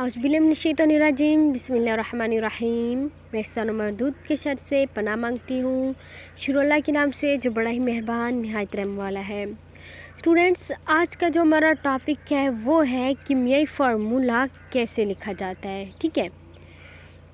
औज़ुबिल्लाहिमिनश्शैतानिर्रजीम बिस्मिल्लाहिर्रहमानिर्रहीम। मैं इस्तान मरदूद के शर से पनाह मांगती हूँ शुरू अल्लाह के नाम से जो बड़ा ही मेहरबान निहायत रहम वाला है। स्टूडेंट्स, आज का जो हमारा टॉपिक है वो है कीमियाई फार्मूला कैसे लिखा जाता है। ठीक है,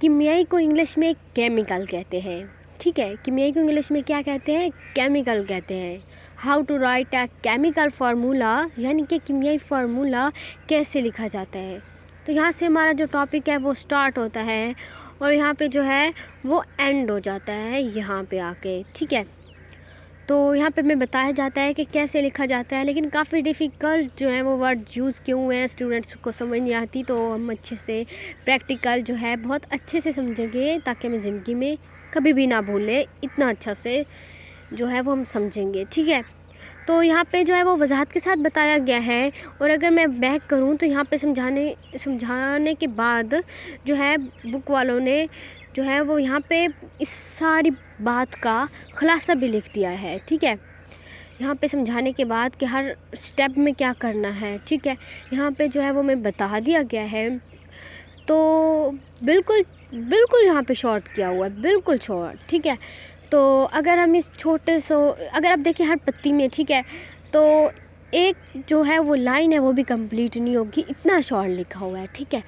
कीमियाई को इंग्लिश में केमिकल कहते हैं। ठीक है, कीमियाई को इंग्लिश में क्या कहते हैं? केमिकल कहते हैं। How to write a chemical formula, यानी कि कीमियाई फार्मूला कैसे लिखा जाता है। तो यहाँ से हमारा जो टॉपिक है वो स्टार्ट होता है और यहाँ पे जो है वो एंड हो जाता है यहाँ पे आके। ठीक है, तो यहाँ पे हमें बताया जाता है कि कैसे लिखा जाता है, लेकिन काफ़ी डिफ़िकल्ट जो है वो वर्ड यूज़ किए हुए हैं, स्टूडेंट्स को समझ नहीं आती। तो हम अच्छे से प्रैक्टिकल जो है बहुत अच्छे से समझेंगे ताकि हमें ज़िंदगी में कभी भी ना भूले, इतना अच्छा से जो है वो हम समझेंगे। ठीक है, तो यहाँ पे जो है वो वजाहत के साथ बताया गया है। और अगर मैं बैक करूँ तो यहाँ पे समझाने के बाद जो है बुक वालों ने जो है वो यहाँ पे इस सारी बात का खुलासा भी लिख दिया है। ठीक है, यहाँ पे समझाने के बाद कि हर स्टेप में क्या करना है। ठीक है, यहाँ पे जो है वो मैं बता दिया गया है। तो बिल्कुल बिल्कुल यहाँ पे शॉर्ट किया हुआ है, बिल्कुल शॉर्ट। ठीक है, तो अगर हम इस अगर आप देखिए हर पत्ती में, ठीक है, तो एक जो है वो लाइन है वो भी कंप्लीट नहीं होगी, इतना शॉर्ट लिखा हुआ है। ठीक है,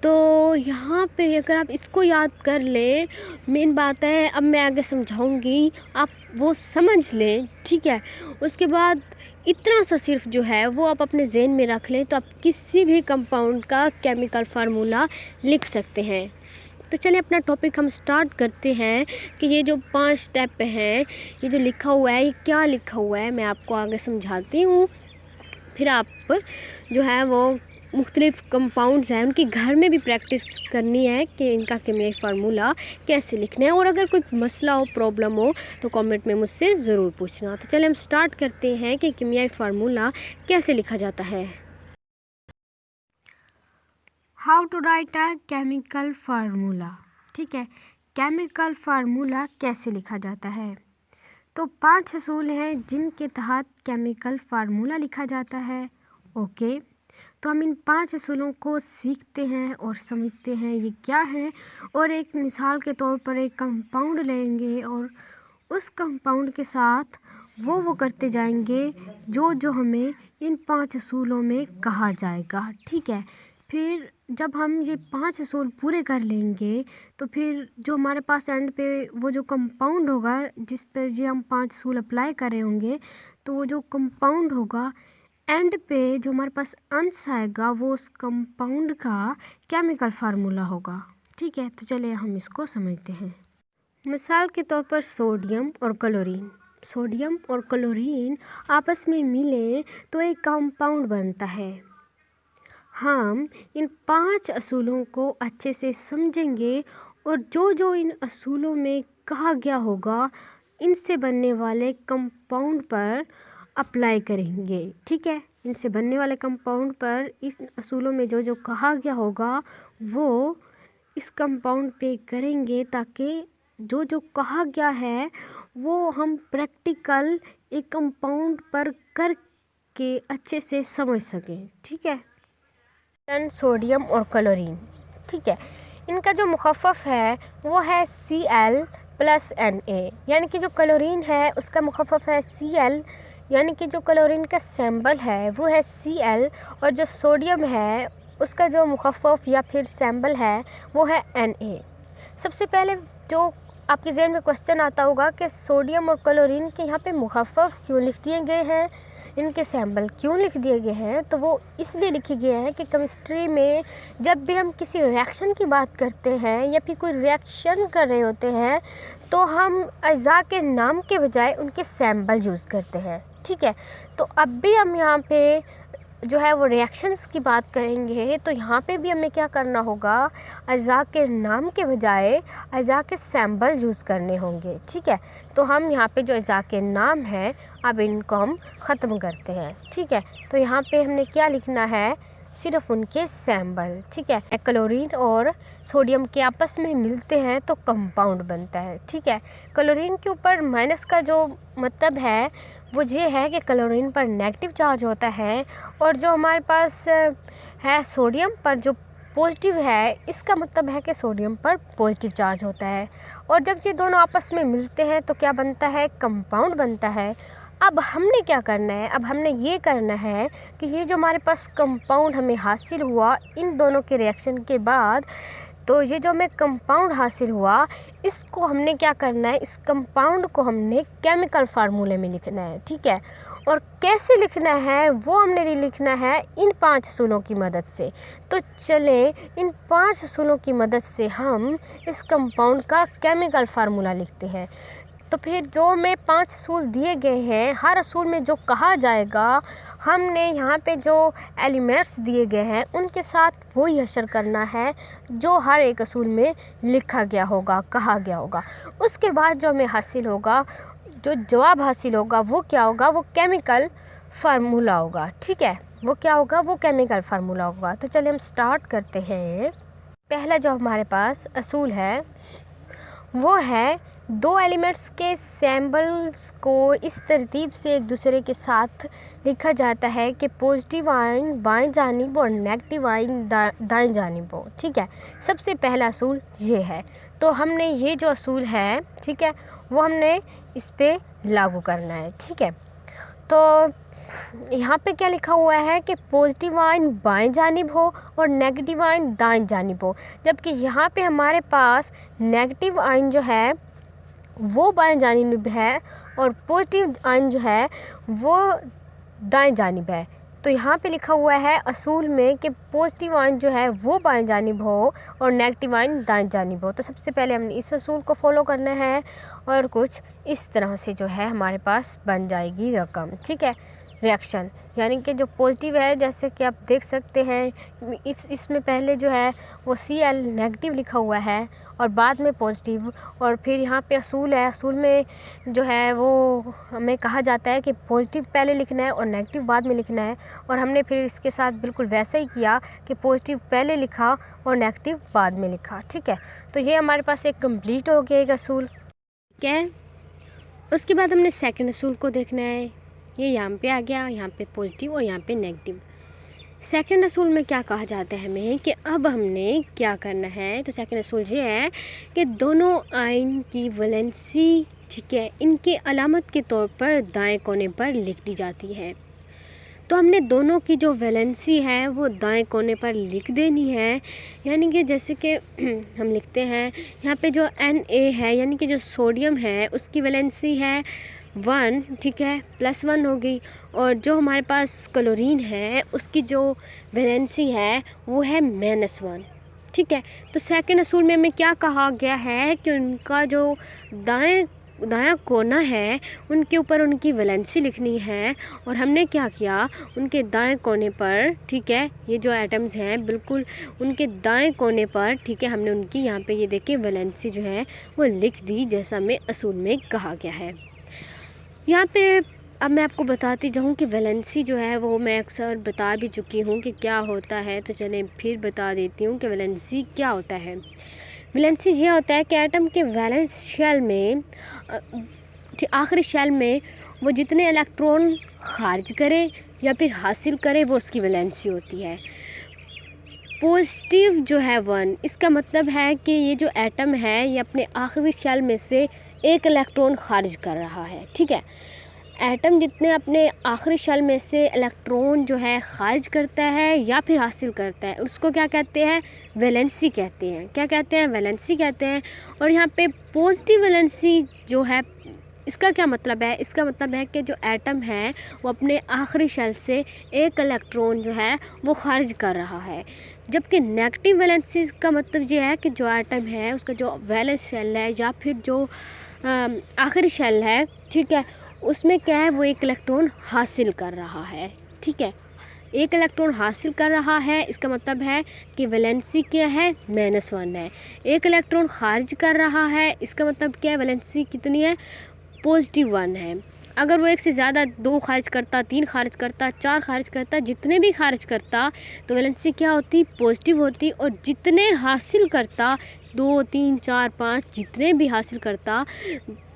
तो यहाँ पे अगर आप इसको याद कर लें, मेन बात है, अब मैं आगे समझाऊंगी, आप वो समझ लें। ठीक है, उसके बाद इतना सा सिर्फ जो है वो आप अपने ज़हन में रख लें तो आप किसी भी कंपाउंड का केमिकल फार्मूला लिख सकते हैं। तो चलिए अपना टॉपिक हम स्टार्ट करते हैं कि ये जो 5 स्टेप हैं, ये जो लिखा हुआ है ये क्या लिखा हुआ है, मैं आपको आगे समझाती हूँ। फिर आप जो है वो मुख्तलिफ कंपाउंड्स हैं उनकी घर में भी प्रैक्टिस करनी है कि इनका कीमियाई फार्मूला कैसे लिखना है। और अगर कोई मसला हो, प्रॉब्लम हो तो कमेंट में मुझसे ज़रूर पूछना। तो चलिए हम स्टार्ट करते हैं कि कीमियाई फार्मूला कैसे लिखा जाता है। How to write a chemical formula. ठीक है, केमिकल फार्मूला कैसे लिखा जाता है। तो 5 असूल हैं जिनके तहत केमिकल फार्मूला लिखा जाता है। ओके, तो हम इन 5 असूलों को सीखते हैं और समझते हैं ये क्या है। और एक मिसाल के तौर पर एक कंपाउंड लेंगे और उस कंपाउंड के साथ वो करते जाएंगे जो हमें इन 5 असूलों में कहा जाएगा। ठीक है, फिर जब हम ये 5 असूल पूरे कर लेंगे तो फिर जो हमारे पास एंड पे वो जो कंपाउंड होगा जिस पर ये हम 5 असूल अप्लाई कर रहे होंगे, तो वो जो कंपाउंड होगा एंड पे जो हमारे पास आंसर आएगा वो उस कंपाउंड का केमिकल फार्मूला होगा। ठीक है, तो चलिए हम इसको समझते हैं। मिसाल के तौर पर सोडियम और क्लोरीन। सोडियम और क्लोरीन आपस में मिले तो एक कंपाउंड बनता है। हम इन 5 असूलों को अच्छे से समझेंगे और जो इन असूलों में कहा गया होगा इनसे बनने वाले कंपाउंड पर अप्लाई करेंगे। ठीक है, इनसे बनने वाले कंपाउंड पर इस असूलों में जो कहा गया होगा वो इस कंपाउंड पे करेंगे ताकि जो कहा गया है वो हम प्रैक्टिकल एक कंपाउंड पर करके अच्छे से समझ सकें। ठीक है, सोडियम और क्लोरीन। ठीक है, इनका जो मुखफ़फ़ है वो है Cl+Na, यानी कि जो क्लोरीन है उसका मुखफ़फ़ है Cl, यानी कि जो क्लोरीन का सैम्बल है वो है Cl, और जो सोडियम है उसका जो मुखफ़फ़ या फिर सैम्बल है वो है Na। सबसे पहले जो आपके ज़हन में क्वेश्चन आता होगा कि सोडियम और क्लोरीन के यहाँ पे मुखफ़फ़ क्यों लिख दिए गए हैं, इनके सैम्बल क्यों लिख दिए गए हैं। तो वो इसलिए लिखे गए हैं कि केमिस्ट्री में जब भी हम किसी रिएक्शन की बात करते हैं या फिर कोई रिएक्शन कर रहे होते हैं तो हम अज़ा के नाम के बजाय उनके सैम्बल यूज़ करते हैं। ठीक है, तो अब भी हम यहाँ पे जो है वो रिएक्शंस की बात करेंगे तो यहाँ पे भी हमें क्या करना होगा, अज़ा के नाम के बजाय अज़ा के सैम्बल यूज़ करने होंगे। ठीक है, तो हम यहाँ पे जो अज़ा के नाम हैं अब इनको हम ख़त्म करते हैं। ठीक है, तो यहाँ पे हमने क्या लिखना है, सिर्फ उनके सैम्बल। ठीक है, क्लोरीन और सोडियम के आपस में मिलते हैं तो कंपाउंड बनता है। ठीक है, क्लोरीन के ऊपर माइनस का जो मतलब है वो ये है कि क्लोरीन पर नेगेटिव चार्ज होता है और जो हमारे पास है सोडियम पर जो पॉजिटिव है, इसका मतलब है कि सोडियम पर पॉजिटिव चार्ज होता है। और जब ये दोनों आपस में मिलते हैं तो क्या बनता है, कंपाउंड बनता है। अब हमने क्या करना है, अब हमने ये करना है कि ये जो हमारे पास कंपाउंड हमें हासिल हुआ इन दोनों के रिएक्शन के बाद, तो ये जो हमें कंपाउंड हासिल हुआ इसको हमने क्या करना है, इस कंपाउंड को हमने केमिकल फार्मूले में लिखना है। ठीक है, और कैसे लिखना है वो हमने लिखना है इन 5 असूलों की मदद से। तो चलें इन 5 असूलों की मदद से हम इस कंपाउंड का केमिकल फार्मूला लिखते हैं। तो फिर जो हमें 5 असूल दिए गए हैं, हर असूल में जो कहा जाएगा, हमने यहाँ पे जो एलिमेंट्स दिए गए हैं उनके साथ वही हशर करना है जो हर एक असूल में लिखा गया होगा, कहा गया होगा। उसके बाद जो हमें हासिल होगा, जो जवाब हासिल होगा वो क्या होगा, वो केमिकल फार्मूला होगा। ठीक है, वो क्या होगा, वो केमिकल फार्मूला होगा। तो चलिए हम स्टार्ट करते हैं। पहला जो हमारे पास असूल है वो है 2 एलिमेंट्स के सैम्बल्स को इस तरतीब से एक दूसरे के साथ लिखा जाता है कि पॉजिटिव आयन बाएं जानिब और नेगेटिव आयन दाएं जानिब हो। ठीक है, सबसे पहला असूल ये है। तो हमने ये जो असूल है, ठीक है, वो हमने इस पे लागू करना है। ठीक है, तो यहाँ पे क्या लिखा हुआ है कि पॉजिटिव आयन बाएं जानिब हो और नेगेटिव आयन दाएं जानिब हो, जबकि यहाँ पे हमारे पास नेगेटिव आयन जो है वो बाएं जानिब है और पॉजिटिव आयन जो है वो दाएं जानिब है। तो यहाँ पे लिखा हुआ है असूल में कि पॉजिटिव आयन जो है वो बाएं जानिब हो और नेगेटिव आयन दाएं जानिब हो। तो सबसे पहले हमने इस असूल को फॉलो करना है और कुछ इस तरह से जो है हमारे पास बन जाएगी रकम। ठीक है, रिएक्शन, यानी कि जो पॉजिटिव है, जैसे कि आप देख सकते हैं इसमें पहले जो है वो Cl नेगेटिव लिखा हुआ है और बाद में पॉजिटिव, और फिर यहाँ पे असूल है, असूल में जो है वो हमें कहा जाता है कि पॉजिटिव पहले लिखना है और नेगेटिव बाद में लिखना है, और हमने फिर इसके साथ बिल्कुल वैसा ही किया कि पॉजिटिव पहले लिखा और नेगेटिव बाद में लिखा। ठीक है, तो ये हमारे पास एक कंप्लीट हो गया एक असूल। ठीक है, उसके बाद हमने सेकंड असूल को देखना है। ये यहाँ पे आ गया, यहाँ पे पॉजिटिव और यहाँ पे नेगेटिव। सेकंड असूल में क्या कहा जाता है हमें कि अब हमने क्या करना है। तो सेकंड असूल ये है कि दोनों आयन की वैलेंसी, ठीक है, इनके अलामत के तौर पर दाएं कोने पर लिख दी जाती है। तो हमने दोनों की जो वैलेंसी है वो दाएं कोने पर लिख देनी है। यानी कि जैसे कि हम लिखते हैं यहाँ पे जो Na है, यानी कि जो सोडियम है उसकी वैलेंसी है 1, ठीक है, +1 होगी, और जो हमारे पास क्लोरीन है उसकी जो वैलेंसी है वो है -1। ठीक है, तो सेकंड असूल में हमें क्या कहा गया है कि उनका जो दायां कोना है उनके ऊपर उनकी वैलेंसी लिखनी है, और हमने क्या किया, उनके दाएं कोने पर, ठीक है, ये जो एटम्स हैं बिल्कुल उनके दाएं कोने पर, ठीक है, हमने उनकी यहाँ पे ये देखिए वैलेंसी जो है वो लिख दी जैसा हमें असूल में कहा गया है। यहाँ पे अब मैं आपको बताती जाऊँ कि वैलेंसी जो है वो मैं अक्सर बता भी चुकी हूँ कि क्या होता है, तो चलें फिर बता देती हूँ कि वैलेंसी क्या होता है। वैलेंसी ये होता है कि एटम के वैलेंस शेल में, आखिरी शेल में वो जितने इलेक्ट्रॉन खारिज करे या फिर हासिल करे वो उसकी वैलेंसी होती है। पॉजिटिव जो है 1, इसका मतलब है कि ये जो एटम है ये अपने आखिरी शेल में से एक इलेक्ट्रॉन खारिज कर रहा है। ठीक है, एटम जितने अपने आखिरी शेल में से इलेक्ट्रॉन जो है खारिज करता है या फिर हासिल करता है उसको क्या कहते हैं, वैलेंसी कहते हैं। क्या कहते हैं, वैलेंसी कहते हैं। और यहाँ पे पॉजिटिव वैलेंसी जो है, इसका क्या मतलब है, इसका मतलब है कि जो एटम है वो अपने आखिरी शेल से एक इलेक्ट्रॉन जो है वो खारिज कर रहा है, जबकि नेगेटिव वैलेंसी का मतलब ये है कि जो एटम है उसका जो वैलेंस शेल है या फिर जो आखिरी शेल है, ठीक है, उसमें क्या है, वो एक इलेक्ट्रॉन हासिल कर रहा है। ठीक है, एक इलेक्ट्रॉन हासिल कर रहा है, इसका मतलब है कि वैलेंसी क्या है, -1 है। एक इलेक्ट्रॉन खारिज कर रहा है, इसका मतलब क्या है, वैलेंसी कितनी है, +1 है। अगर वो एक से ज़्यादा 2 खारिज करता, 3 खारिज करता, 4 खारिज करता, जितने भी खारिज करता तो वैलेंसी क्या होती, पॉजिटिव होती, और जितने हासिल करता 2, 3, 4, 5 जितने भी हासिल करता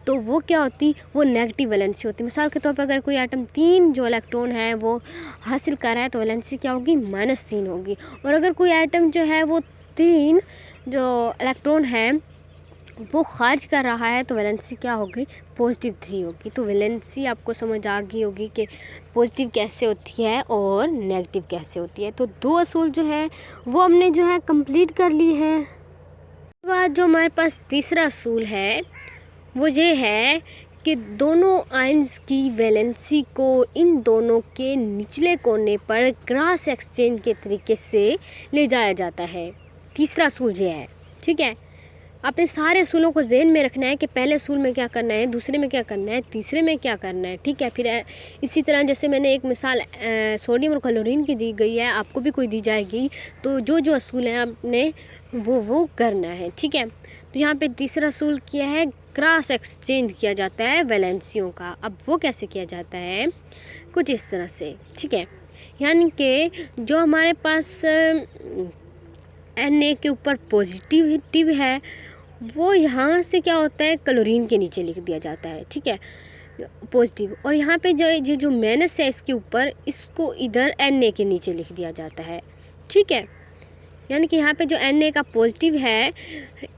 तो वो क्या होती, वो नेगेटिव वैलेंसी होती। मिसाल के तौर पर अगर कोई आइटम 3 जो इलेक्ट्रॉन है वो हासिल कर रहा है तो वैलेंसी क्या होगी, -3 होगी। और अगर कोई आइटम जो है वो 3 जो इलेक्ट्रॉन है वो खारिज कर रहा है तो वैलेंसी क्या होगी, +3 होगी। तो वैलेंसी आपको समझ आ गई होगी कि पॉजिटिव कैसे होती है और नेगेटिव कैसे होती है। तो 2 असूल जो है वो हमने जो है कंप्लीट कर ली है। उसके बाद जो हमारे पास तीसरा असूल है वो ये है कि दोनों आयंस की वैलेंसी को इन दोनों के निचले कोने पर क्रॉस एक्सचेंज के तरीके से ले जाया जाता है। तीसरा असूल ये है, ठीक है। आपने सारे असूलों को ज़हन में रखना है कि पहले असूल में क्या करना है, दूसरे में क्या करना है, तीसरे में क्या करना है, ठीक है। फिर इसी तरह जैसे मैंने एक मिसाल सोडियम और क्लोरीन की दी गई है, आपको भी कोई दी जाएगी, तो जो जो असूल हैं आपने वो करना है, ठीक है। तो यहाँ पे तीसरा असूल क्या है, क्रॉस एक्सचेंज किया जाता है वैलेंसियों का। अब वो कैसे किया जाता है, कुछ इस तरह से, ठीक है। यानी कि जो हमारे पास Na के ऊपर पॉजिटिव है वो यहाँ से क्या होता है, क्लोरीन के नीचे लिख दिया जाता है, ठीक है, पॉजिटिव। और यहाँ पे जो माइनस है इसके ऊपर, इसको इधर Na के नीचे लिख दिया जाता है, ठीक है। यानी कि यहाँ पे जो Na का पॉजिटिव है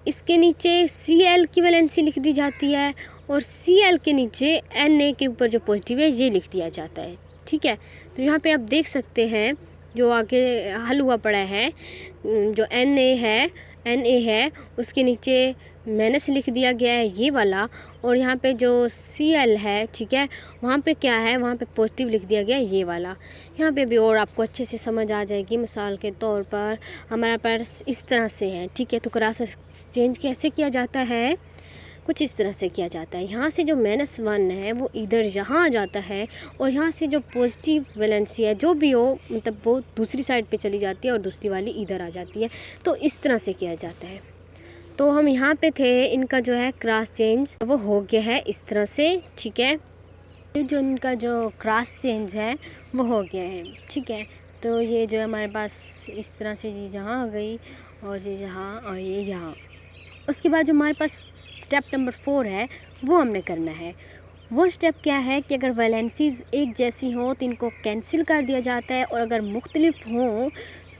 इसके नीचे Cl की वैलेंसी लिख दी जाती है और Cl के नीचे Na के ऊपर जो पॉजिटिव है ये लिख दिया जाता है, ठीक है। तो यहाँ पे आप देख सकते हैं जो आगे हल हुआ पड़ा है, जो Na है उसके नीचे माइनस लिख दिया गया है ये वाला, और यहाँ पे जो Cl है, ठीक है, वहाँ पे क्या है, वहाँ पे पॉजिटिव लिख दिया गया है ये वाला। यहाँ पे भी और आपको अच्छे से समझ आ जाएगी। मिसाल के तौर पर हमारे पास इस तरह से है, ठीक है। तो क्रॉस एक्सचेंज कैसे किया जाता है, कुछ इस तरह से किया जाता है। यहाँ से जो -1 है वो इधर यहाँ आ जाता है और यहाँ से जो पॉजिटिव वैलेंसी है जो भी हो, मतलब वो दूसरी साइड पे चली जाती है और दूसरी वाली इधर आ जाती है। तो इस तरह से किया जाता है। तो हम यहाँ पे थे, इनका जो है क्रॉस चेंज वो हो गया है इस तरह से, ठीक है। जो इनका जो क्रॉस चेंज है वो हो गया है, ठीक है। तो ये जो हमारे पास इस तरह से ये यहाँ आ गई और ये यहाँ और ये यहाँ। उसके बाद जो हमारे पास स्टेप नंबर 4 है वो हमने करना है। वो स्टेप क्या है कि अगर वैलेंसीज एक जैसी हो तो इनको कैंसिल कर दिया जाता है, और अगर मुख्तलिफ हों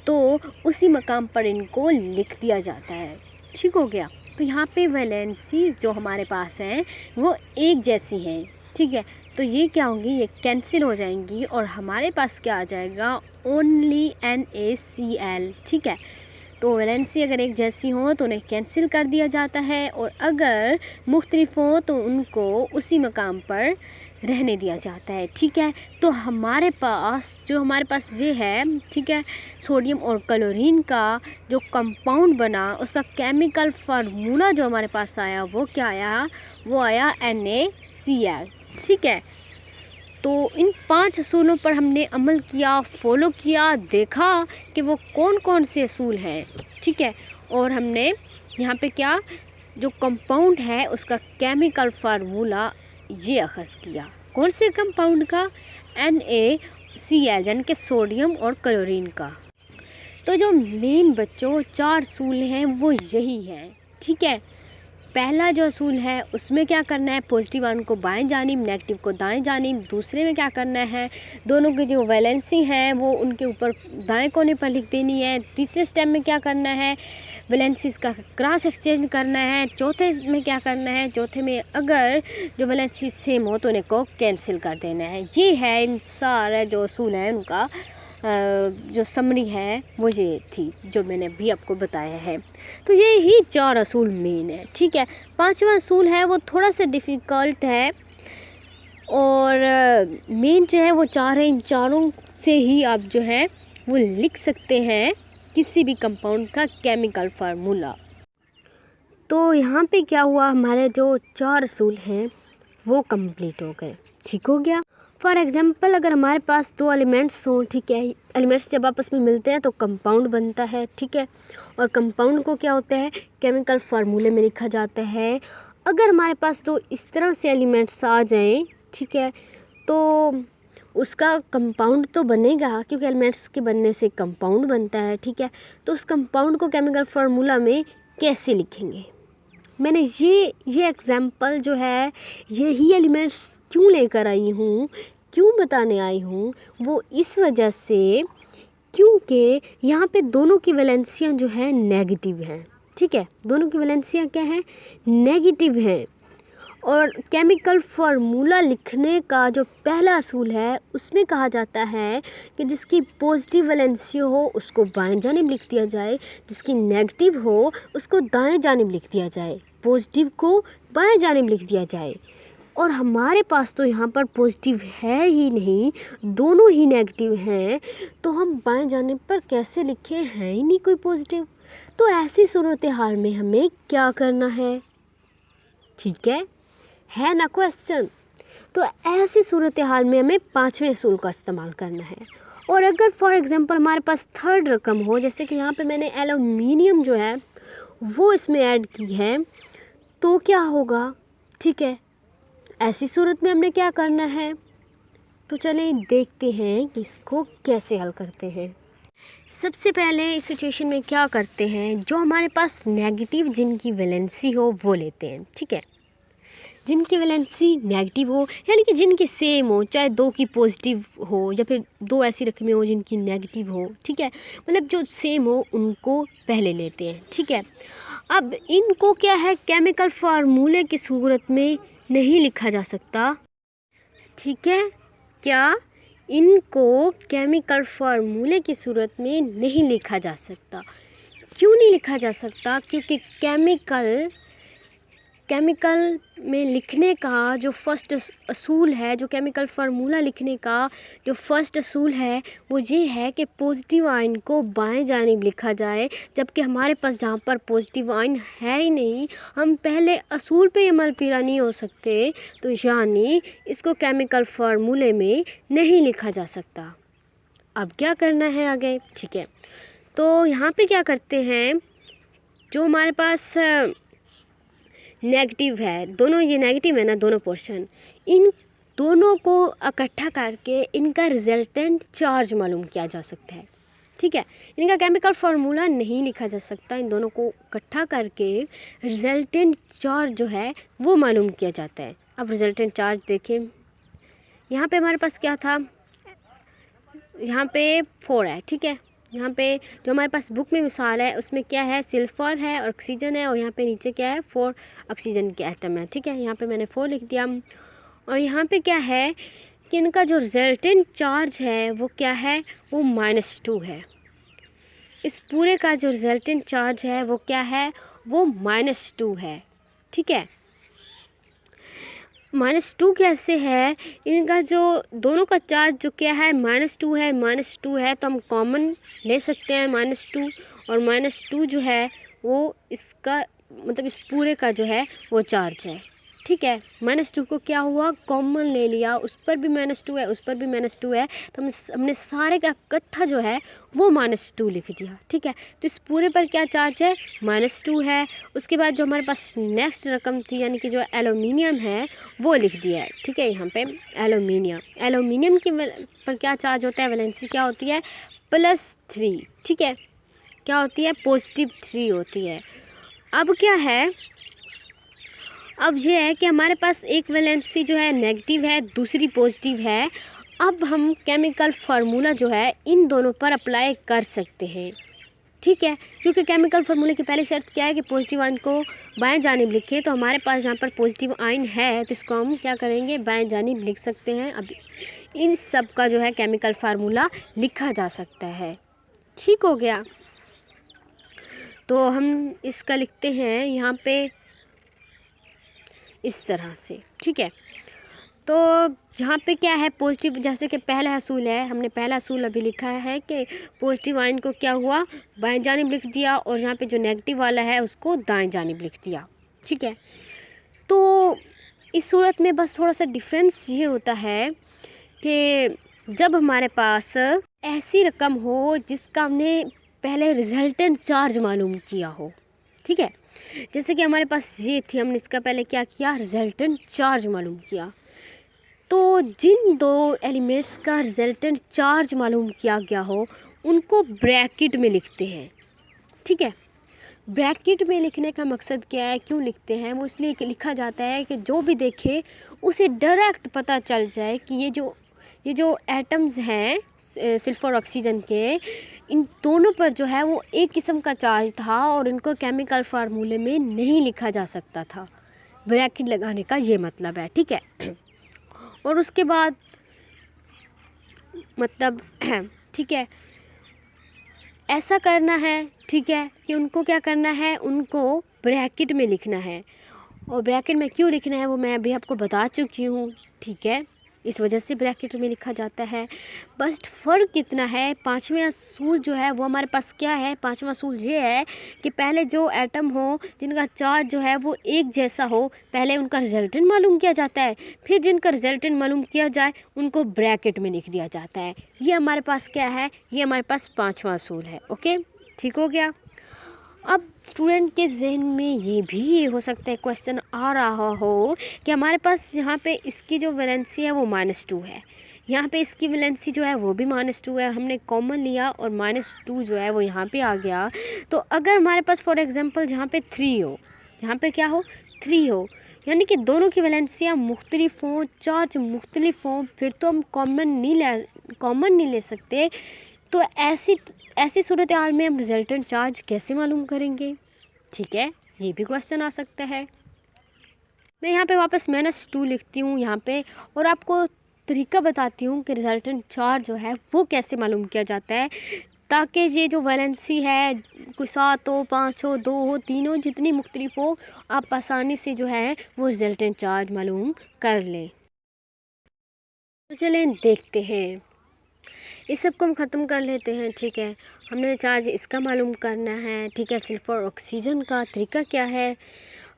तो उसी मकाम पर इनको लिख दिया जाता है, ठीक हो गया। तो यहाँ पे वैलेंसीज जो हमारे पास हैं वो एक जैसी हैं, ठीक है। तो ये क्या होंगी, ये कैंसिल हो जाएंगी और हमारे पास क्या आ जाएगा, ओनली NaCl, ठीक है। तो वैलेंसी अगर एक जैसी हो तो उन्हें कैंसिल कर दिया जाता है, और अगर मुख्तलिफ हो तो उनको उसी मकाम पर रहने दिया जाता है, ठीक है। तो हमारे पास ये है, ठीक है, सोडियम और क्लोरीन का जो कंपाउंड बना उसका केमिकल फार्मूला जो हमारे पास आया वो क्या आया, वो आया NaCl, ठीक है। तो इन 5 असूलों पर हमने अमल किया, फॉलो किया, देखा कि वो कौन कौन से असूल हैं, ठीक है। और हमने यहाँ पे क्या, जो कंपाउंड है उसका केमिकल फार्मूला ये अखज़ किया। कौन से कंपाउंड का, NaCl यानी कि सोडियम और क्लोरीन का। तो जो मेन बच्चों 4 असूल हैं वो यही हैं, ठीक है। पहला जो असूल है उसमें क्या करना है, पॉजिटिव आयन को बाएं जानिब, नेगेटिव को दाएं जानिब। दूसरे में क्या करना है, दोनों की जो वैलेंसी है वो उनके ऊपर दाएं कोने पर लिख देनी है। तीसरे स्टेप में क्या करना है, वैलेंसीज का क्रॉस एक्सचेंज करना है। चौथे में क्या करना है, चौथे में अगर जो वैलेंसी सेम हो तो उन्हें को कैंसिल कर देना है। ये है इन सारे जो असूल हैं उनका जो समरी है वो ये थी जो मैंने अभी आपको बताया है। तो ये ही 4 असूल मेन है, ठीक है। 5वां असूल है वो थोड़ा सा डिफ़िकल्ट है, और मेन जो है वो 4 है। इन चारों से ही आप जो है वो लिख सकते हैं किसी भी कंपाउंड का केमिकल फार्मूला। तो यहाँ पे क्या हुआ, हमारे जो 4 असूल हैं वो कंप्लीट हो गए, ठीक हो गया। फॉर एग्ज़ाम्पल अगर हमारे पास 2 एलिमेंट्स हों, ठीक है, एलिमेंट्स जब आपस में मिलते हैं तो कंपाउंड बनता है, ठीक है। और कंपाउंड को क्या होता है, केमिकल फार्मूले में लिखा जाता है। अगर हमारे पास 2 इस तरह से एलिमेंट्स आ जाएं, ठीक है, तो उसका कंपाउंड तो बनेगा, क्योंकि एलिमेंट्स के बनने से कंपाउंड बनता है, ठीक है। तो उस कंपाउंड को केमिकल फार्मूला में कैसे लिखेंगे, मैंने ये एग्जाम्पल जो है, यही एलिमेंट्स क्यों लेकर आई हूँ, क्यों बताने आई हूँ, वो इस वजह से क्योंकि यहाँ पे दोनों की वैलेंसियाँ जो है नेगेटिव हैं। ठीक है, दोनों की वैलेंसियाँ क्या है, नेगेटिव हैं। और केमिकल फार्मूला लिखने का जो पहला असूल है उसमें कहा जाता है कि जिसकी पॉजिटिव वैलेंसी हो उसको बाएं जानिब लिख दिया जाए, जिसकी नेगेटिव हो उसको दाएं जानिब लिख दिया जाए, पॉजिटिव को बाएं जानिब लिख दिया जाए। और हमारे पास तो यहाँ पर पॉजिटिव है ही नहीं, दोनों ही नेगेटिव हैं, तो हम बाएं जानिब पर कैसे लिखें, है ही नहीं कोई पॉजिटिव। तो ऐसी सूरत हाल में हमें क्या करना है, ठीक है ना क्वेश्चन। तो ऐसी सूरत हाल में हमें पांचवें असूल का इस्तेमाल करना है। और अगर फॉर एग्जांपल हमारे पास थर्ड रकम हो, जैसे कि यहाँ पे मैंने एल्यूमिनियम जो है वो इसमें ऐड की है, तो क्या होगा, ठीक है, ऐसी सूरत में हमने क्या करना है। तो चलें देखते हैं कि इसको कैसे हल करते हैं। सबसे पहले इस सिचुएशन में क्या करते हैं, जो हमारे पास नेगेटिव जिनकी वैलेंसी हो वो लेते हैं। ठीक है, जिनकी वैलेंसी नेगेटिव हो, यानी कि जिनकी सेम हो, चाहे दो की पॉजिटिव हो या फिर दो ऐसी रकमें हो जिनकी नेगेटिव हो। ठीक है, मतलब जो सेम हो उनको पहले लेते हैं। ठीक है, अब इनको क्या है, केमिकल फार्मूले की सूरत में नहीं लिखा जा सकता। ठीक है, क्या इनको केमिकल फार्मूले की सूरत में नहीं लिखा जा सकता। क्यों नहीं लिखा जा सकता, क्योंकि केमिकल में लिखने का जो फर्स्ट असूल है, जो केमिकल फार्मूला लिखने का जो फर्स्ट असूल है वो ये है कि पॉजिटिव आयन को बाएं जानिब लिखा जाए, जबकि हमारे पास जहाँ पर पॉजिटिव आयन है ही नहीं, हम पहले असूल पे अमल पीरा नहीं हो सकते, तो यानी इसको केमिकल फार्मूले में नहीं लिखा जा सकता। अब क्या करना है आगे, ठीक है, तो यहाँ पे क्या करते हैं, जो हमारे पास नेगेटिव है, दोनों ये नेगेटिव है ना, दोनों पोर्शन, इन दोनों को इकट्ठा करके इनका रिजल्टेंट चार्ज मालूम किया जा सकता है। ठीक है, इनका केमिकल फार्मूला नहीं लिखा जा सकता, इन दोनों को इकट्ठा करके रिजल्टेंट चार्ज जो है वो मालूम किया जाता है। अब रिजल्टेंट चार्ज देखें, यहाँ पे हमारे पास क्या था, यहाँ पे 4 है। ठीक है, यहाँ पे जो हमारे पास बुक में मिसाल है उसमें क्या है, सल्फर है और ऑक्सीजन है, और यहाँ पे नीचे क्या है, 4 ऑक्सीजन के एटम है। ठीक है, यहाँ पे मैंने 4 लिख दिया। और यहाँ पे क्या है कि इनका जो रिजल्टेंट चार्ज है वो क्या है, वो -2 है। इस पूरे का जो रिजल्टेंट चार्ज है वो क्या है, वो -2 है। ठीक है, -2 कैसे है, इनका जो दोनों का चार्ज जो क्या है, -2 है, -2 है, तो हम कॉमन ले सकते हैं -2, और -2 जो है वो इसका मतलब इस पूरे का जो है वो चार्ज है। ठीक है, -2 को क्या हुआ, कॉमन ले लिया, उस पर भी -2 है, उस पर भी -2 है, तो हमने सारे का इकट्ठा जो है वो -2 लिख दिया। ठीक है, तो इस पूरे पर क्या चार्ज है, -2 है। उसके बाद जो हमारे पास नेक्स्ट रकम थी, यानी कि जो एल्यूमिनियम है वो लिख दिया है। ठीक है, यहाँ पे एल्यूमिनियम की पर क्या चार्ज होता है, वैलेंसी क्या होती है, +3। ठीक है, क्या होती है, +3 होती है। अब क्या है, अब ये है कि हमारे पास एक वैलेंसी जो है नेगेटिव है, दूसरी पॉजिटिव है। अब हम केमिकल फार्मूला जो है इन दोनों पर अप्लाई कर सकते हैं। ठीक है, क्योंकि केमिकल फार्मूले की पहली शर्त क्या है कि पॉजिटिव आयन को बाएं जानिब लिखें, तो हमारे पास यहाँ पर पॉजिटिव आयन है तो इसको हम क्या करेंगे, बाएं जानिब लिख सकते हैं। अब इन सब का जो है केमिकल फार्मूला लिखा जा सकता है। ठीक हो गया, तो हम इसका लिखते हैं यहाँ पे इस तरह से। ठीक है, तो यहाँ पे क्या है, पॉजिटिव, जैसे कि पहला असूल है, हमने पहला असूल अभी लिखा है कि पॉजिटिव आयन को क्या हुआ, बाएं जानिब लिख दिया, और यहाँ पे जो नेगेटिव वाला है उसको दाएं जानिब लिख दिया। ठीक है, तो इस सूरत में बस थोड़ा सा डिफरेंस ये होता है कि जब हमारे पास ऐसी रकम हो जिसका हमने पहले रिजल्टेंट चार्ज मालूम किया हो। ठीक है, जैसे कि हमारे पास ये थी, हमने इसका पहले क्या किया, रिजल्टेंट चार्ज मालूम किया। तो जिन दो एलिमेंट्स का रिजल्टेंट चार्ज मालूम किया गया हो उनको ब्रैकेट में लिखते हैं। ठीक है, ब्रैकेट में लिखने का मकसद क्या है, क्यों लिखते हैं, वो इसलिए लिखा जाता है कि जो भी देखे उसे डायरेक्ट पता चल जाए कि ये जो एटम्स हैं सल्फर ऑक्सीजन के, इन दोनों पर जो है वो एक किस्म का चार्ज था और इनको केमिकल फार्मूले में नहीं लिखा जा सकता था। ब्रैकेट लगाने का ये मतलब है, ठीक है। और उसके बाद मतलब ठीक है, ऐसा करना है, ठीक है, कि उनको क्या करना है, उनको ब्रैकेट में लिखना है। और ब्रैकेट में क्यों लिखना है वो मैं अभी आपको बता चुकी हूँ, ठीक है, इस वजह से ब्रैकेट में लिखा जाता है। बस फ़र्क कितना है, पांचवें असूल जो है वो हमारे पास क्या है, पांचवा असूल ये है कि पहले जो एटम हो जिनका चार्ज जो है वो एक जैसा हो, पहले उनका रिजल्टेंट मालूम किया जाता है, फिर जिनका रिजल्टेंट मालूम किया जाए उनको ब्रैकेट में लिख दिया जाता है। ये हमारे पास क्या है, ये हमारे पास पांचवा असूल है। ओके, ठीक हो गया। अब स्टूडेंट के जहन में ये भी हो सकता है क्वेश्चन आ रहा हो कि हमारे पास यहाँ पे इसकी जो वैलेंसी है वो -2 है, यहाँ पे इसकी वैलेंसी जो है वो भी -2 है, हमने कॉमन लिया और -2 जो है वो यहाँ पे आ गया। तो अगर हमारे पास फॉर एग्जांपल यहाँ पे 3 हो, यहाँ पे क्या हो, 3 हो, यानी कि दोनों की वैलेंसियाँ मुख्तलिफ हों, चार्ज मुख्तलिफ हों, फिर तो हम कॉमन नहीं ले सकते। तो ऐसी सूरत हाल में हम रिजल्टेंट चार्ज कैसे मालूम करेंगे, ठीक है, ये भी क्वेश्चन आ सकता है। मैं यहाँ पे वापस -2 लिखती हूँ यहाँ पे, और आपको तरीका बताती हूँ कि रिजल्टेंट चार्ज जो है वो कैसे मालूम किया जाता है, ताकि ये जो वैलेंसी है कोई 7 हो, 5 हो, 2 हो, 3 हो, जितनी मुख्तलिफ हो, आप आसानी से जो है वो रिजल्टेंट चार्ज मालूम कर लें। तो चलें देखते हैं, इस सब को हम ख़त्म कर लेते हैं, ठीक है। हमने चार्ज इसका मालूम करना है, ठीक है। सल्फर ऑक्सीजन का तरीका क्या है,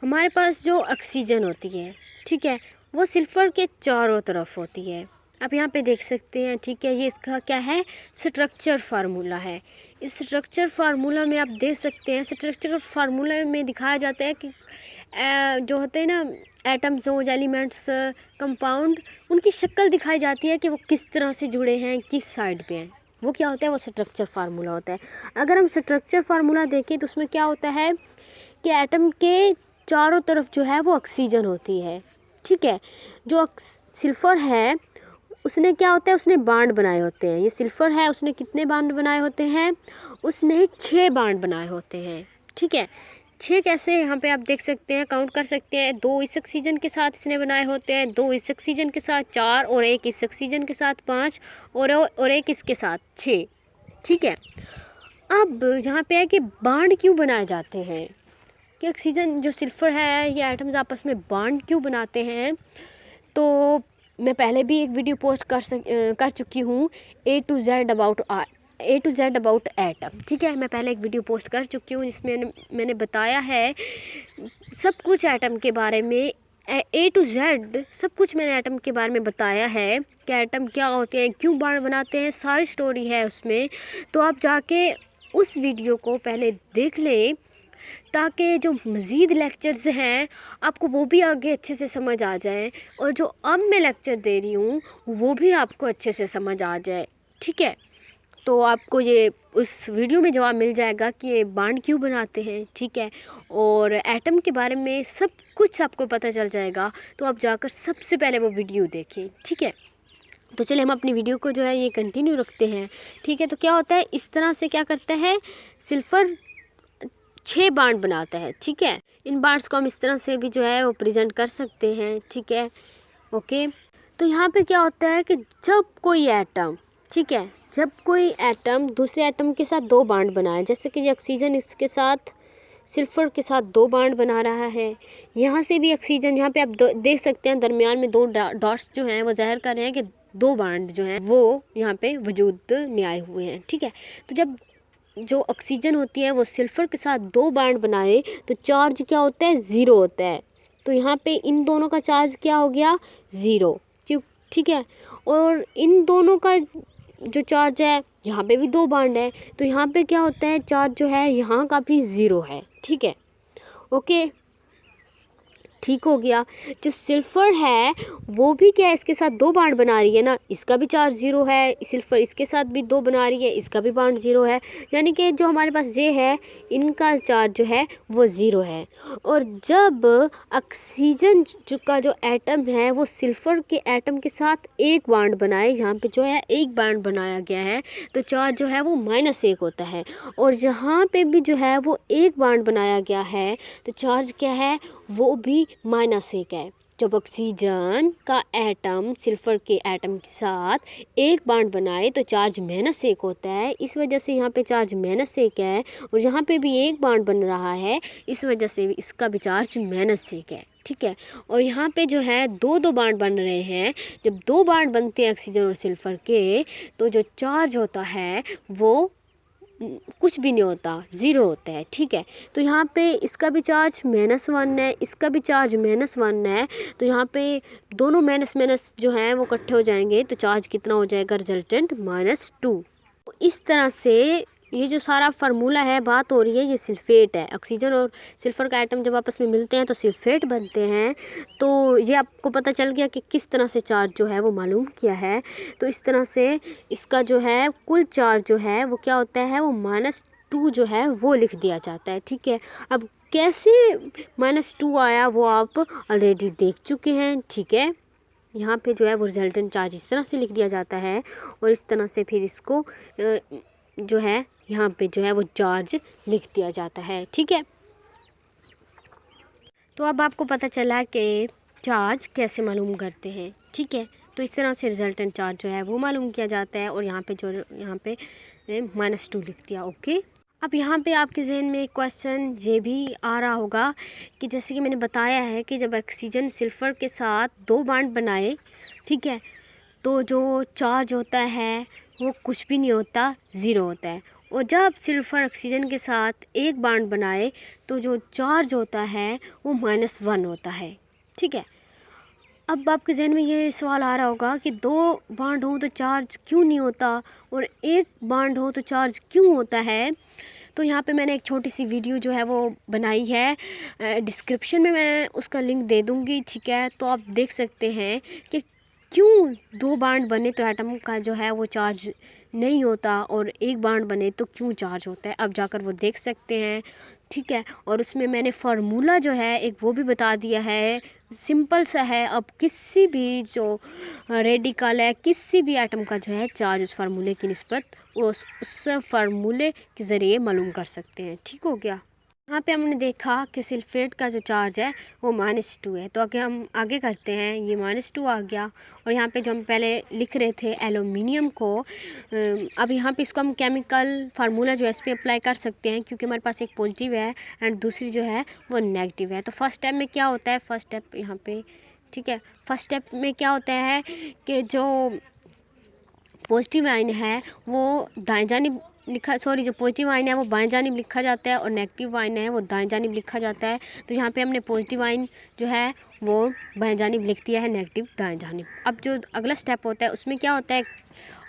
हमारे पास जो ऑक्सीजन होती है, ठीक है, वो सल्फर के चारों तरफ होती है। आप यहाँ पे देख सकते हैं, ठीक है, ये इसका क्या है, स्ट्रक्चर फार्मूला है। इस स्ट्रक्चर फार्मूला में आप देख सकते हैं, स्ट्रक्चर फार्मूला में दिखाया जाता है कि जो होते हैं ना एटम्स हो, एलिमेंट्स, कंपाउंड, उनकी शक्ल दिखाई जाती है कि वो किस तरह से जुड़े हैं, किस साइड पे हैं। वो क्या होता है, वो स्ट्रक्चर फार्मूला होता है। अगर हम स्ट्रक्चर फार्मूला देखें तो उसमें क्या होता है कि एटम के चारों तरफ जो है वो ऑक्सीजन होती है, ठीक है। जो सल्फर है उसने क्या होता है, उसने बांड बनाए होते हैं। ये सल्फर है, उसने कितने बांड बनाए होते हैं, उसने 6 बांड बनाए होते हैं, ठीक है। 6 कैसे, यहाँ पे आप देख सकते हैं, काउंट कर सकते हैं। 2 इस ऑक्सीजन के साथ इसने बनाए होते हैं, 2 इस ऑक्सीजन के साथ 4, और 1 इस ऑक्सीजन के साथ 5, और 1 इसके साथ 6, ठीक है। अब यहाँ पे है कि बांड क्यों बनाए जाते हैं, कि ऑक्सीजन जो सल्फर है, ये एटम्स आपस में बांड क्यों बनाते हैं। तो मैं पहले भी एक वीडियो पोस्ट कर चुकी हूँ A to Z about atom, ठीक है। मैं पहले एक वीडियो पोस्ट कर चुकी हूँ जिसमें मैंने बताया है सब कुछ एटम के बारे में, A to Z सब कुछ मैंने एटम के बारे में बताया है कि एटम क्या होते हैं, क्यों बांड बनाते हैं, सारी स्टोरी है उसमें। तो आप जाके उस वीडियो को पहले देख लें, ताकि जो मज़ीद लेक्चर्स हैं आपको वो भी आगे अच्छे से समझ आ जाए, और जो अब मैं लेक्चर दे रही हूँ वो भी आपको अच्छे से समझ आ जाए, ठीक है। तो आपको ये उस वीडियो में जवाब मिल जाएगा कि ये बांड क्यों बनाते हैं, ठीक है, और एटम के बारे में सब कुछ आपको पता चल जाएगा। तो आप जाकर सबसे पहले वो वीडियो देखें, ठीक है। तो चलिए हम अपनी वीडियो को जो है ये कंटिन्यू रखते हैं, ठीक है। तो क्या होता है, इस तरह से क्या करता है, सल्फर 6 बांड बनाता है, ठीक है। इन बांड्स को हम इस तरह से भी जो है वो प्रेजेंट कर सकते हैं, ठीक है, ओके। तो यहाँ पे क्या होता है कि जब कोई एटम, ठीक है, जब कोई एटम दूसरे एटम के साथ 2 बांड बनाए, जैसे कि ये ऑक्सीजन इसके साथ सल्फर के साथ 2 बांड बना रहा है, यहाँ से भी ऑक्सीजन, यहाँ पे आप देख सकते हैं दरमियान में 2 डॉट्स जो हैं वो ज़ाहिर कर रहे हैं कि 2 बांड जो हैं वो यहाँ पे वजूद में आए हुए हैं, ठीक है। तो जब जो ऑक्सीजन होती है वो सल्फर के साथ 2 बांड बनाए तो चार्ज क्या होता है, 0 होता है। तो यहाँ पे इन दोनों का चार्ज क्या हो गया, 0, क्यों, ठीक है। और इन दोनों का जो चार्ज है, यहाँ पे भी 2 बांड है, तो यहाँ पे क्या होता है, चार्ज जो है यहाँ का भी 0 है, ठीक है, ओके। ठीक हो गया। जो सल्फ़र है वो भी क्या है, इसके साथ 2 बॉन्ड बना रही है ना, इसका भी चार्ज 0 है। सल्फ़र इसके साथ भी 2 बना रही है, इसका भी बॉन्ड 0 है। यानी कि जो हमारे पास ये है, इनका चार्ज जो है वो 0 है। और जब ऑक्सीजन का जो एटम है वो सल्फ़र के एटम के साथ एक बॉन्ड बनाए, यहाँ पे जो है एक बॉन्ड बनाया गया है, तो चार्ज जो है वो -1 होता है। और जहाँ पे भी जो है वो एक बॉन्ड बनाया गया है, तो चार्ज क्या है, वो भी -1 है। जब ऑक्सीजन का एटम सल्फ़र के एटम के साथ एक बॉन्ड बनाए तो चार्ज -1 होता है। इस वजह से यहाँ पे चार्ज -1 है, और यहाँ पे भी एक बॉन्ड बन रहा है, इस वजह से इसका भी चार्ज -1 है। ठीक है। और यहाँ पे जो है 2-2 बॉन्ड बन रहे हैं। जब 2 बॉन्ड बनते हैं ऑक्सीजन और सल्फ़र के, तो जो चार्ज होता है वो कुछ भी नहीं होता, 0 होता है। ठीक है। तो यहाँ पे इसका भी चार्ज -1 है, इसका भी चार्ज -1 है। तो यहाँ पे दोनों माइनस माइनस जो है वो इकट्ठे हो जाएंगे, तो चार्ज कितना हो जाएगा, रिजल्टेंट -2। इस तरह से ये जो सारा फार्मूला है, बात हो रही है, ये सल्फेट है। ऑक्सीजन और सल्फ़र का एटम जब आपस में मिलते हैं तो सल्फेट बनते हैं। तो ये आपको पता चल गया कि किस तरह से चार्ज जो है वो मालूम किया है। तो इस तरह से इसका जो है कुल चार्ज जो है वो क्या होता है, वो -2 जो है वो लिख दिया जाता है। ठीक है। अब कैसे -2 आया वो आप ऑलरेडी देख चुके हैं। ठीक है। यहाँ पे जो है वो रिजल्टेंट चार्ज इस तरह से लिख दिया जाता है, और इस तरह से फिर इसको जो है यहाँ पे जो है वो चार्ज लिख दिया जाता है। ठीक है। तो अब आपको पता चला कि चार्ज कैसे मालूम करते हैं। ठीक है। तो इस तरह से रिजल्टेंट चार्ज जो है वो मालूम किया जाता है, और यहाँ पे -2 लिख दिया। ओके। अब यहाँ पे आपके जहन में एक क्वेश्चन ये भी आ रहा होगा कि जैसे कि मैंने बताया है कि जब ऑक्सीजन सल्फ़र के साथ 2 बॉन्ड बनाए, ठीक है, तो जो चार्ज होता है वो कुछ भी नहीं होता, 0 होता है। और जब सल्फ़र ऑक्सीजन के साथ एक बॉन्ड बनाए तो जो चार्ज होता है वो -1 होता है। ठीक है। अब आपके जहन में ये सवाल आ रहा होगा कि 2 बॉन्ड हो तो चार्ज क्यों नहीं होता, और एक बॉन्ड हो तो चार्ज क्यों होता है। तो यहाँ पे मैंने एक छोटी सी वीडियो जो है वो बनाई है, डिस्क्रिप्शन में मैं उसका लिंक दे दूँगी। ठीक है। तो आप देख सकते हैं कि क्यों 2 बॉन्ड बने तो एटम का जो है वो चार्ज नहीं होता, और एक बॉन्ड बने तो क्यों चार्ज होता है, अब जाकर वो देख सकते हैं। ठीक है। और उसमें मैंने फार्मूला जो है एक वो भी बता दिया है, सिंपल सा है। अब किसी भी जो रेडिकल है, किसी भी एटम का जो है चार्ज उस फार्मूले की निस्बत वो उस फार्मूले के ज़रिए मालूम कर सकते हैं। ठीक हो गया। यहाँ पे हमने देखा कि सल्फेट का जो चार्ज है वो -2 है। तो अगर हम आगे करते हैं, ये -2 आ गया, और यहाँ पे जो हम पहले लिख रहे थे एल्यूमिनियम को, अब यहाँ पे इसको हम केमिकल फार्मूला जो है इस पर अप्लाई कर सकते हैं, क्योंकि हमारे पास एक पॉजिटिव है एंड दूसरी जो है वो नेगेटिव है। तो फर्स्ट स्टेप में क्या होता है, फर्स्ट स्टेप यहाँ पे, ठीक है, फर्स्ट स्टेप में क्या होता है कि जो पॉजिटिव आयन है वो दाएं जानिब जो पॉजिटिव आयन है वो बाएं जानिब लिखा जाता है, और नेगेटिव आयन है वो दाएं जानिब लिखा जाता है। तो यहाँ पे हमने पॉजिटिव आयन जो है वो बाएं जानिब लिख दिया है, नेगेटिव दाएं जानिब। अब जो अगला स्टेप होता है उसमें क्या होता है,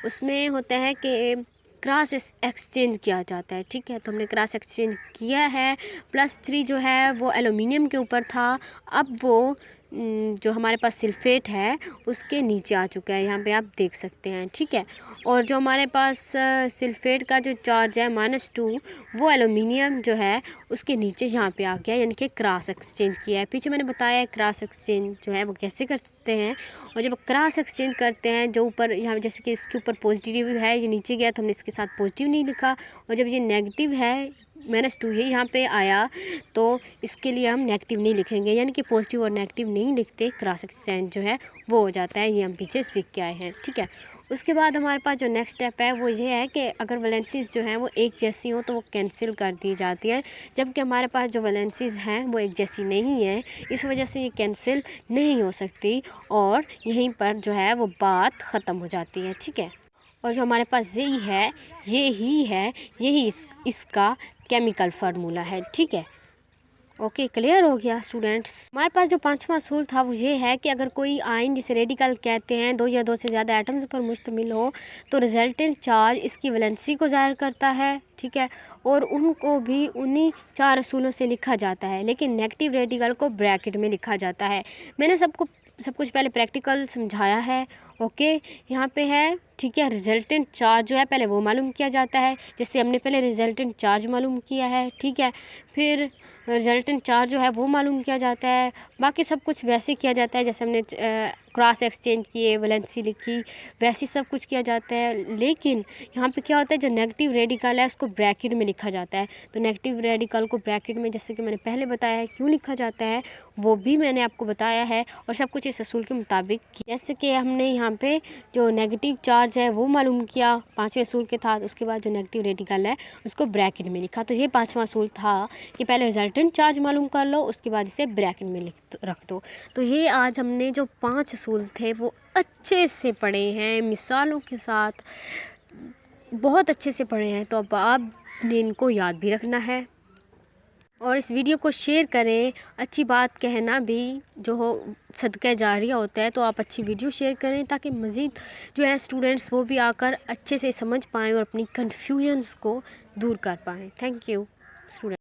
उसमें होता है कि क्रॉस एक्सचेंज किया जाता है। ठीक है। तो हमने क्रॉस एक्सचेंज किया है, +3 जो है वो एल्यूमिनियम के ऊपर था, अब वो जो हमारे पास सल्फेट है उसके नीचे आ चुका है, यहाँ पे आप देख सकते हैं। ठीक है। और जो हमारे पास सल्फेट का जो चार्ज है -2, वो एल्यूमिनियम जो है उसके नीचे यहाँ पे आ गया, यानी कि क्रॉस एक्सचेंज किया है। पीछे मैंने बताया है क्रॉस एक्सचेंज जो है वो कैसे कर सकते हैं। और जब क्रॉस एक्सचेंज करते हैं, जो ऊपर यहाँ जैसे कि इसके ऊपर पॉजिटिव है, ये नीचे गया तो हमने इसके साथ पॉजिटिव नहीं लिखा, और जब ये नेगेटिव है -2 ये यहाँ पे आया तो इसके लिए हम नेगेटिव नहीं लिखेंगे, यानी कि पॉजिटिव और नेगेटिव नहीं लिखते, क्रॉस एक्सचेंज जो है वो हो जाता है। ये हम पीछे सीख के आए हैं। ठीक है। उसके बाद हमारे पास जो नेक्स्ट स्टेप है वो ये है कि अगर वैलेंसीज जो हैं वो एक जैसी हो तो वो कैंसिल कर दी जाती है, जबकि हमारे पास जो वैलेंसीज हैं वो एक जैसी नहीं है, इस वजह से ये कैंसिल नहीं हो सकती, और यहीं पर जो है वो बात ख़त्म हो जाती है। ठीक है। और जो हमारे पास यही है, यही इसका केमिकल फार्मूला है। ठीक है। ओके, क्लियर हो गया स्टूडेंट्स। हमारे पास जो पांचवा असूल था वो ये है कि अगर कोई आयन जिसे रेडिकल कहते हैं दो या दो से ज़्यादा एटम्स पर मुश्तमिल हो तो रिजल्टेंट चार्ज इसकी वैलेंसी को ज़ाहिर करता है, ठीक है, और उनको भी उन्हीं 4 असूलों से लिखा जाता है, लेकिन नेगेटिव रेडिकल को ब्रैकेट में लिखा जाता है। मैंने सब कुछ पहले प्रैक्टिकल समझाया है। ओके, यहाँ पे है, ठीक है। रिजल्टेंट चार्ज जो है पहले वो मालूम किया जाता है, जैसे हमने पहले रिजल्टेंट चार्ज मालूम किया है, ठीक है। फिर रिजल्टेंट चार्ज जो है वो मालूम किया जाता है, बाकी सब कुछ वैसे किया जाता है जैसे हमने क्रॉस एक्सचेंज किए, वैलेंसी लिखी, वैसे सब कुछ किया जाता है। लेकिन यहाँ पे क्या होता है, जो नेगेटिव रेडिकल है उसको ब्रैकेट में लिखा जाता है। तो नेगेटिव रेडिकल को ब्रैकेट में, जैसे कि मैंने पहले बताया है, क्यों लिखा जाता है वो भी मैंने आपको बताया है, और सब कुछ इस असूल के मुताबिक। जैसे कि हमने यहाँ पे जो नेगेटिव चार्ज है वो मालूम किया 5वें असूल के साथ, उसके बाद जो नेगेटिव रेडिकल है उसको ब्रैकेट में लिखा। तो ये 5वां असूल था कि पहले रिजल्टेंट चार्ज मालूम कर लो, उसके बाद इसे ब्रैकेट में रख दो। तो ये आज हमने जो 5 असूल थे वो अच्छे से पढ़े हैं, मिसालों के साथ बहुत अच्छे से पढ़े हैं। तो अब आपने इनको याद भी रखना है और इस वीडियो को शेयर करें। अच्छी बात कहना भी जो हो सदका जारिया होता है, तो आप अच्छी वीडियो शेयर करें ताकि मज़ीद जो है स्टूडेंट्स वो भी आकर अच्छे से समझ पाएँ और अपनी कन्फ्यूजन्स को दूर कर पाएँ। Thank you student.